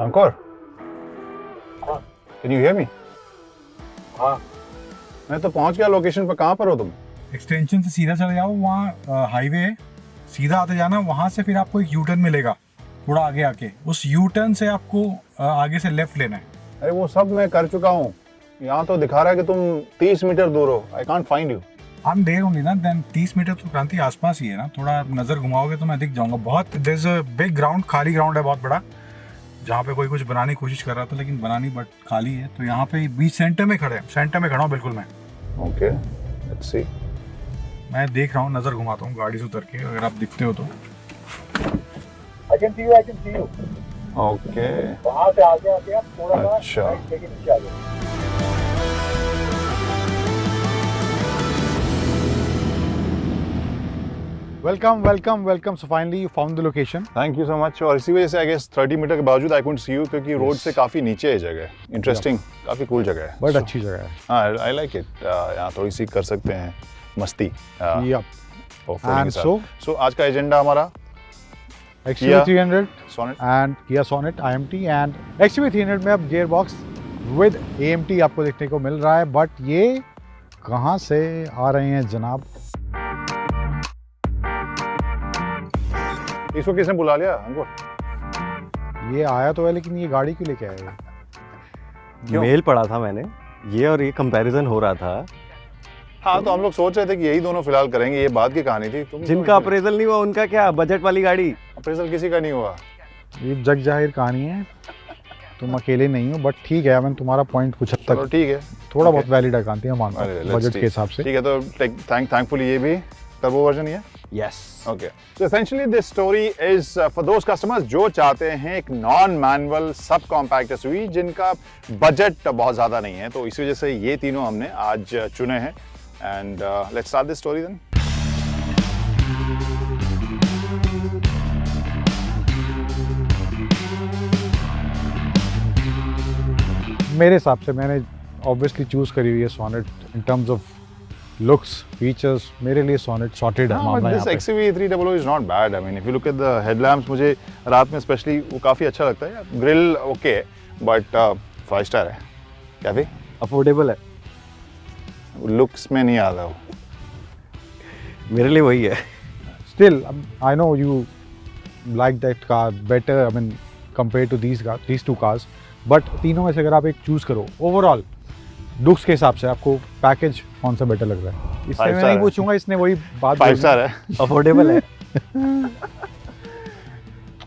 अंकुर, हाँ। Can you hear me? हाँ। मैं तो पहुंच गया लोकेशन पर। कहाँ पर हो तुम? एक्सटेंशन से सीधा चले जाओ, वहाँ हाईवे है, सीधा आते जाना, वहाँ से फिर आपको एक यू टर्न मिलेगा थोड़ा आगे आके, उस यू टर्न से आपको आगे से लेफ्ट लेना है। अरे वो सब मैं कर चुका हूँ। यहाँ तो दिखा रहा है कि तुम 30 मीटर दूर हो। I can't find you. हम देर होंगी ना, देन 30 मीटर तो क्रांति आसपास ही है ना, थोड़ा नजर घुमाओगे तो मैं दिख जाऊंगा। बहुत there is a big ground, खाली ग्राउंड है बहुत बड़ा, जहाँ पे कोई कुछ बनाने की कोशिश कर रहा था लेकिन बना नहीं, बट खाली है। तो यहाँ पे बीच सेंटर में खड़े हैं, सेंटर में खड़ा हूँ बिल्कुल मैं। Okay, let's see. मैं देख रहा हूँ, नजर घुमाता हूँ गाड़ी से उतर के, अगर आप दिखते हो तो। I can see you, I can see you. Okay, वहाँ से आगे आके आप थोड़ा सा अच्छा। right लेके नीचे आ जाओ। Welcome. So finally you found the location. Thank you so much. और इसी वजह से आई गेस 30 मीटर के बावजूद आई कुडंट सी यू, क्योंकि रोड से काफी नीचे है जगह। इंटरेस्टिंग, काफी कूल जगह है। बट अच्छी जगह है। हाँ, आई लाइक इट। यहाँ थोड़ी सी कर सकते हैं मस्ती। यप। portfolio And के साथ। So, आज का एजेंडा हमारा XUV300 Sonet। And Kia Sonet IMT and XUV300 में अब गियर बॉक्स विद AMT आपको देखने को मिल रहा है, बट ये कहाँ से आ रहे हैं जनाब? इसको किसने बुला लिया अंकुर? ये आया तो है, लेकिन ये गाड़ी क्यों लेके आए? क्यों? मेल पढ़ा था मैंने, ये और ये कंपैरिजन हो रहा था। हाँ, तो हम लोग सोच रहे थे कि यही दोनों फिलहाल करेंगे। ये बात की कहानी थी। तुम जिनका अप्रेजल नहीं हुआ उनका क्या, बजट वाली गाड़ी। अप्रेजल किसी का नहीं हुआ। ये जग जाहिर कहानी है, तुम अकेले नहीं हो, बट ठीक है। मैं तुम्हारा पॉइंट कुछ हद चलो तक ठीक है, थोड़ा बहुत वैलिड है कांति, मैं मानता अरे, हूँ let's बजट see। के हिसाब से। ठीक है, तो थैंकफुली ये भी टर्बो वर्जन ही है। Yes. Okay, so essentially this story is for those customers जो चाहते हैं एक non manual sub compact SUV जिनका बजट बहुत ज़्यादा नहीं है। तो इस वजह से ये तीनों हमने आज चुने हैं। And let's start this story then. मेरे हिसाब से मैंने ऑब्वियसली चूज करी हुई है Sonet in terms of looks, features. मेरे लिए सोनेट सॉर्टेड है मामला दिस यहाँ पे। XUV300 is not bad. I mean if you look at the headlamps, मुझे रात में स्पेशली वो काफ़ी अच्छा लगता है। ग्रिल ओके है, बट 5 स्टार है। क्या भी अफोर्डेबल है, लुक्स में नहीं आता वो। मेरे लिए वही है। Still, I know you like that car better, I mean, compared to these two cars. But तीनों में से अगर आप एक चूज करो ओवरऑल लुक्स के हिसाब से, आपको पैकेज कौन सा बेटर लग रहा है? इससे 5 मैं star नहीं है। पूछूंगा, इसने वही बात 5 बोली। स्टार है। अफोर्डेबल है। ठीक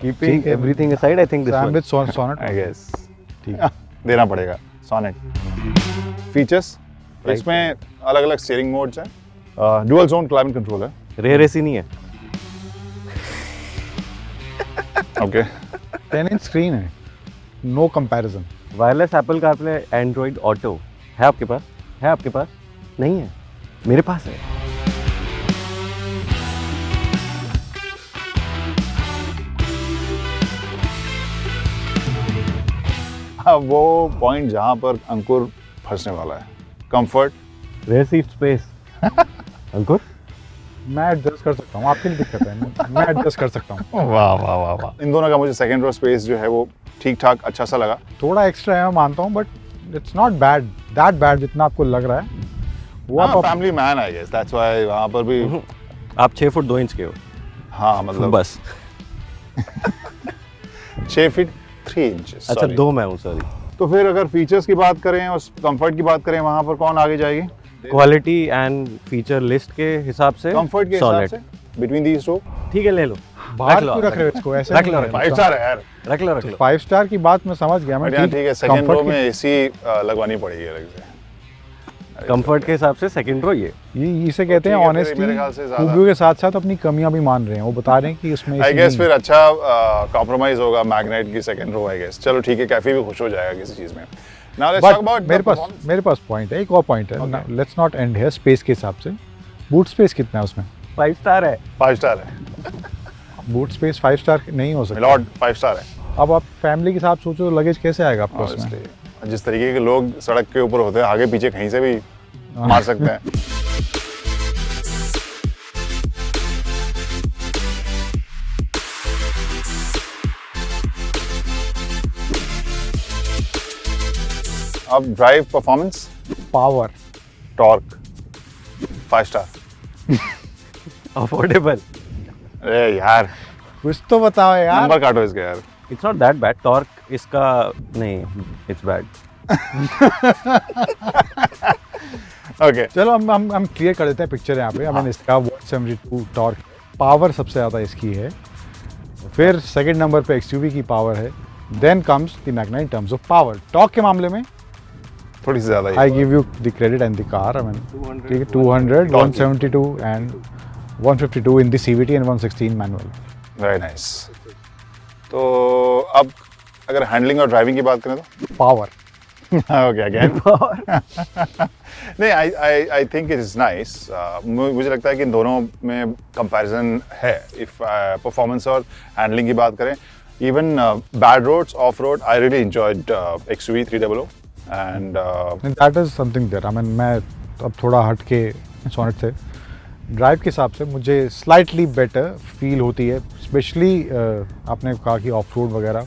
कीपिंग है। Everything aside, I think this I'm one. with Sonet। I guess ठीक है। देना पड़ेगा। Sonet features, Right. इसमें अलग अलग स्टीयरिंग मोड्स हैं। डुअल जोन क्लाइमेट कंट्रोल है। रेयर एसी नहीं है। ओके, 10 इंच स्क्रीन है, no comparison. Wireless Apple CarPlay, Android auto है आपके पास? है आपके पास? नहीं है, मेरे पास है। अब वो पॉइंट जहाँ पर अंकुर फंसने वाला है, comfort. Rear seat space. Ankur, मैं एडजस्ट कर सकता हूँ, आपके लिए दिक्कत है, मैं एडजस्ट कर सकता हूँ। वाह वाह वाह वाह। इन दोनों का मुझे सेकंड रो स्पेस जो है वो ठीक ठाक अच्छा सा लगा। थोड़ा एक्स्ट्रा है मैं मानता हूँ, but it's not bad, that bad जितना आपको लग रहा है। वो आप family man I guess, that's why वहाँ पर भी। आप 6 फुट 2 इंच के हो। हाँ, मतलब बस। 6 फीट 3 इंचेस। अच्छा, 2 मैं हूँ, सॉरी। तो फिर अगर फीचर्स की बात करें और कंफर्ट की बात करें, वहाँ पर कौन आगे जाएगी? क्वालिटी एंड फीचर लिस्ट के हिसाब से कंफर्ट के हिसाब Sonet। से बिटवीन दीज टू ठीक है, ले लो। बाहर रख लो, क्यों रख रहे हो इसको ऐसे? रख लो, नहीं रख लो। है। 5 स्टार है यार। रख लो, रख लो। 5 स्टार की बात मैं समझ गया। मैं बढ़िया, ठीक है। सेकंड comfort रो की- में एसी लगवानी पड़ेगी अलग से। कंफर्ट के हिसाब से सेकंड रो ये। इसे कहते हैं ठीक है, फिर ऑनेस्टी। मेरे ख्याल से ज्यादा- खूबियों के साथ साथ अपनी कमियां भी मान रहे हैं, वो बता रहे हैं कि उसमें आई AC गेस नहीं फिर अच्छा कॉम्प्रोमाइज होगा मैग्नेट की सेकंड रो। आई गेस चलो ठीक है, कैफे भी खुश हो जाएगा किसी चीज में। Now let's But talk about मेरे पास पॉइंट है, एक और पॉइंट है। Okay. Let's not and here. Space के हिसाब से बूट स्पेस कितना है उसमें? 5 स्टार है। 5 स्टार है। बूट स्पेस 5 स्टार नहीं हो सकता। मिलॉर्ड 5 स्टार है। अब आप फैमिली के साथ सोचो तो लगेज कैसे आएगा आपको उसमें? Honestly, जिस तरीके के लोग सड़क के ऊपर होते हैं, आगे पीछे कहीं से भी मार सकते हैं। अब drive performance, power, torque, 5 star. Affordable. अरे यार कुछ तो बताओ यार। नंबर काटो इसके यार। It's not that bad. Torque इसका नहीं, इट्स बैड। ओके चलो हम क्लियर कर देते हैं पिक्चर यहाँ पे। मैंने इसका 172 टॉर्क, पावर सबसे ज़्यादा इसकी है। फिर सेकंड नंबर पे एक्सयूवी की पावर है। Then comes the Magna in terms of power. Torque के मामले में थोड़ी सी ज़्यादा आई ही। Give you the credit and the car. I mean ठीक है, 200, 172 and 152 in the CVT and 116 manual. Very nice. तो अब अगर हैंडलिंग और ड्राइविंग की बात करें तो पावर ओके अगेन नहीं, I think it is nice. मुझे लगता है कि इन दोनों में कंपैरिजन है। इफ परफॉर्मेंस और हैंडलिंग की बात करें, even bad roads, off road, I really enjoyed XUV 300 and that is something there. I mean मैं अब थोड़ा हट के सोनेट से ड्राइव के हिसाब से मुझे स्लाइटली बेटर फील होती है। स्पेशली आपने कहा कि ऑफ रोड वगैरह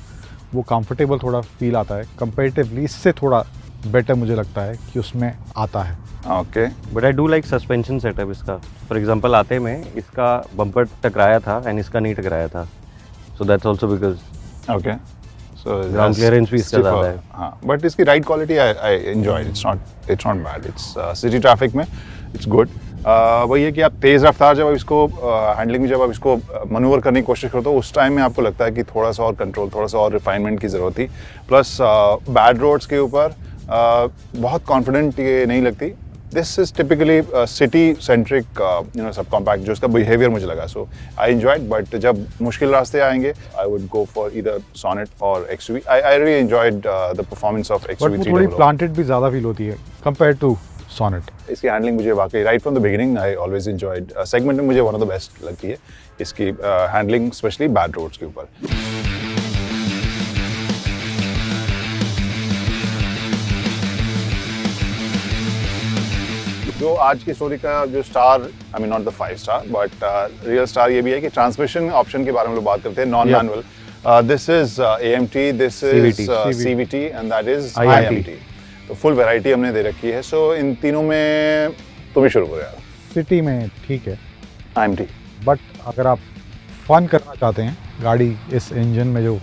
वो कंफर्टेबल थोड़ा फील आता है कंपेरेटिवली। इससे थोड़ा बेटर मुझे लगता है कि उसमें आता है। Okay. But I do like suspension setup इसका। फॉर एग्जांपल आते में इसका बम्पर टकराया था एंड इसका नहीं टकराया था, so that's also because okay, so Ground clearance भी इसका ज़्यादा है। हाँ, बट इसकी ride quality I enjoy. It's not bad. It's city traffic में इट्स गुड। वही है कि आप तेज़ रफ्तार जब आप इसको हैंडलिंग में जब आप इसको मनूवर करने की कोशिश करते हो, उस टाइम में आपको लगता है कि थोड़ा सा और कंट्रोल, थोड़ा सा और रिफाइनमेंट की ज़रूरत थी। प्लस बैड रोड्स के ऊपर बहुत कॉन्फिडेंट ये नहीं लगती। This is typically city centric sub compact जो इसका बिहेवियर मुझे लगा। सो आई एंजॉयड, बट जब मुश्किल रास्ते आएंगे I would go for either Sonet और XUV। I really enjoyed the performance of but XUV वो थोड़ी 300। प्लांटेड भी ज़्यादा फील होती है कंपेयर टू सोनेट। इसकी हैंडलिंग मुझे वाकई right from the beginning I always enjoyed. Segment में मुझे वन ऑफ द बेस्ट लगती है इसकी हैंडलिंग, स्पेशली बैड रोड्स के ऊपर। जो आज की स्टोरी का जो star, I mean not the 5 star but real star ये भी है कि ट्रांसमिशन ऑप्शन के बारे में लोग बात करते हैं, non manual. This is AMT, this is CVT and that is IMT। तो फुल वैरायटी हमने दे रखी है। सो इन तीनों में तुम ही शुरू करो यार। सिटी में ठीक है, IMT। बट अगर आप फन करना चाहते हैं गाड़ी इस इंजन में, जो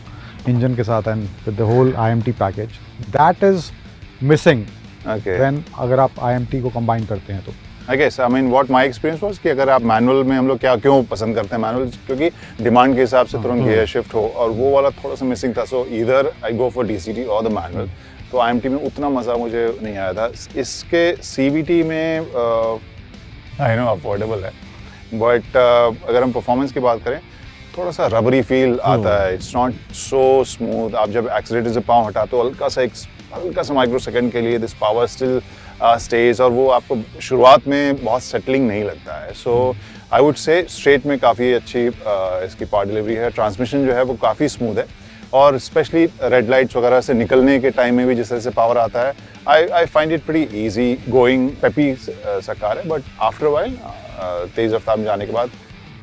इंजन के साथ and with the whole IMT package, that is missing okay, then अगर आप IMT को कंबाइन करते हैं तो। I guess, I mean what my experience was कि अगर आप मैनुअल में, हम लोग क्यों पसंद करते हैं मैनुअल, क्योंकि डिमांड के हिसाब से तुरंत गियर शिफ्ट हो, और वो वाला थोड़ा सा मिसिंग था। सो either I go for DCT और द मैनुअल। तो IMT में उतना मज़ा मुझे नहीं आया था। इसके CVT में आई नो अफोर्डेबल है, बट अगर हम परफॉर्मेंस की बात करें, थोड़ा सा रबरी फील आता है। It's not so smooth. आप जब एक्सीलेटर से पाँव हटाते हो, हल्का सा माइक्रो सेकंड के लिए दिस पावर स्टिल स्टेज, और वो आपको शुरुआत में बहुत सेटलिंग नहीं लगता है। सो आई वुड से स्ट्रेट में काफ़ी अच्छी इसकी पावर डिलीवरी है। ट्रांसमिशन जो है वो काफ़ी स्मूथ है, और स्पेशली रेड लाइट्स वगैरह से निकलने के टाइम में भी जिस तरह से पावर आता है, I find it pretty easy going. Peppy सा कार है, बट आफ्टर वाइल तेज़ रफ्तार में जाने के बाद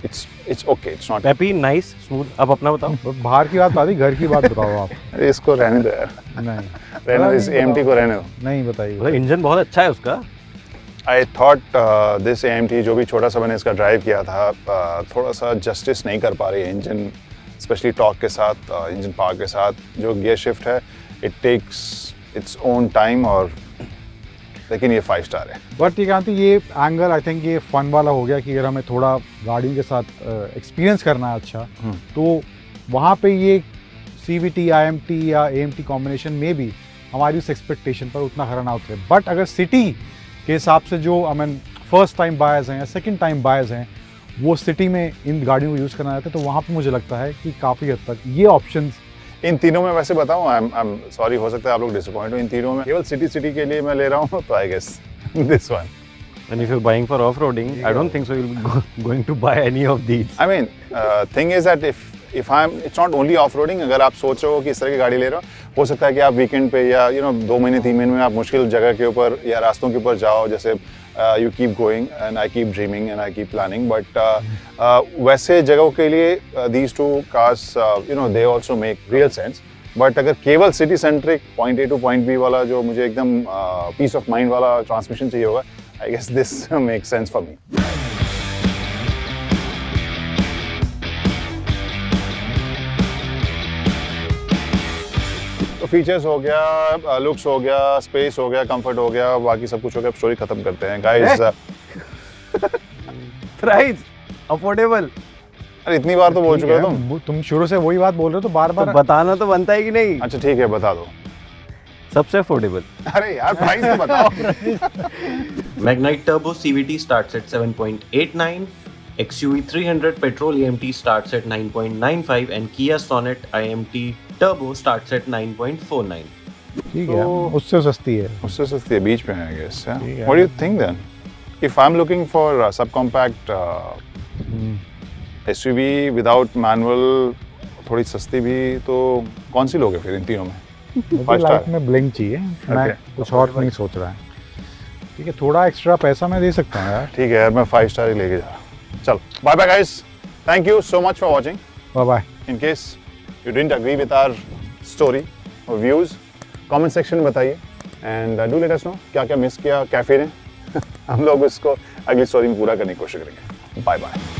it's okay, it's not happy, nice, smooth. अब अपना बताओ। तो बाहर की बात आती, घर की बात बताओ आप। अरे इसको रहने दो यार, नहीं रहने दो, इस AMT को रहने दो। नहीं बताइए। मतलब इंजन बहुत अच्छा है उसका। आई थॉट दिस AMT जो भी छोटा सा मैंने इसका ड्राइव किया था, थोड़ा सा जस्टिस नहीं कर पा रही है इंजन, स्पेशली टॉर्क के साथ, इंजन पावर के साथ। जो गियर शिफ्ट है, it takes its own time, और लेकिन ये 5 स्टार है। बट ये कहती ये एंगल, आई थिंक ये फन वाला हो गया कि अगर हमें थोड़ा गाड़ी के साथ एक्सपीरियंस करना है अच्छा, तो वहाँ पे ये CVT, IMT या AMT कॉम्बिनेशन में भी हमारी उस एक्सपेक्टेशन पर उतना खरा ना उतरे। बट अगर सिटी के हिसाब से जो I mean first time buyers हैं या सेकंड टाइम बायर्स हैं, वो सिटी में इन गाड़ियों को यूज़ करना चाहते हैं, तो वहाँ पे मुझे लगता है कि काफ़ी हद तक ये ऑप्शंस। इन तीनों में वैसे बताऊं, आई एम सॉरी, हो सकता है आप लोग डिसअपॉइंट हो, इन तीनों में केवल सिटी के लिए मैं ले रहा हूं, तो I guess this one. And if you're buying for off-roading, I don't think so you'll be going to buy any of these. I mean, thing is that if it's not only off-roading, अगर आप सोच रहे हो कि इस तरह की गाड़ी ले रहे हो सकता है कि आप वीकेंड पे या 2 महीने 3 महीने में आप मुश्किल जगह के ऊपर या रास्तों के ऊपर जाओ, जैसे you keep going and I keep dreaming and I keep planning, but वैसे जगहों के लिए these two cars, they also make real sense. But अगर केवल city centric point A to point B वाला जो मुझे एकदम पीस ऑफ माइंड वाला ट्रांसमिशन चाहिए होगा, I guess this make sense for me. तो फीचर्स हो गया, लुक्स हो गया, स्पेस हो गया, कंफर्ट हो गया, बाकी सब कुछ हो गया। अब स्टोरी खत्म करते हैं गाइस। Price affordable. अरे इतनी बार तो बोल चुके हो तुम। तुम शुरू से वही बात बोल रहे हो तो बार तो बार बताना तो बनता है कि नहीं? अच्छा ठीक है, बता दो। सबसे अफोर्डेबल। अरे यार प्राइस तो बताओ। Magnite Turbo CVT starts at 7.89, XUV 300 petrol EMT starts at 9.95 and Kia Sonet IMT Turbo starts at 9.49. ठीक है, उससे सस्ती है। उससे सस्ती है, बीच में है, I guess. ठीक है। What do you think then? If I'm looking for a subcompact SUV without manual, थोड़ी सस्ती भी, तो कौन सी लोगे फिर इन तीनों में? मुझे 5 लाइफ स्टार। में ब्लिंक चाहिए, मैं Okay. कुछ और नहीं सोच रहा है। ठीक है, थोड़ा एक्स्ट्रा पैसा मैं दे सकता हूँ यार। ठीक है यार, मैं 5 स्टार ही लेके जा रहा हूँ। चलो bye bye guys, thank you so much for watching. Bye bye. In case you didn't agree with our story और व्यूज, कमेंट सेक्शन में बताइए and do let us know क्या क्या मिस किया कैफे ने। हम लोग उसको अगली स्टोरी में पूरा करने की कोशिश करेंगे। Bye bye.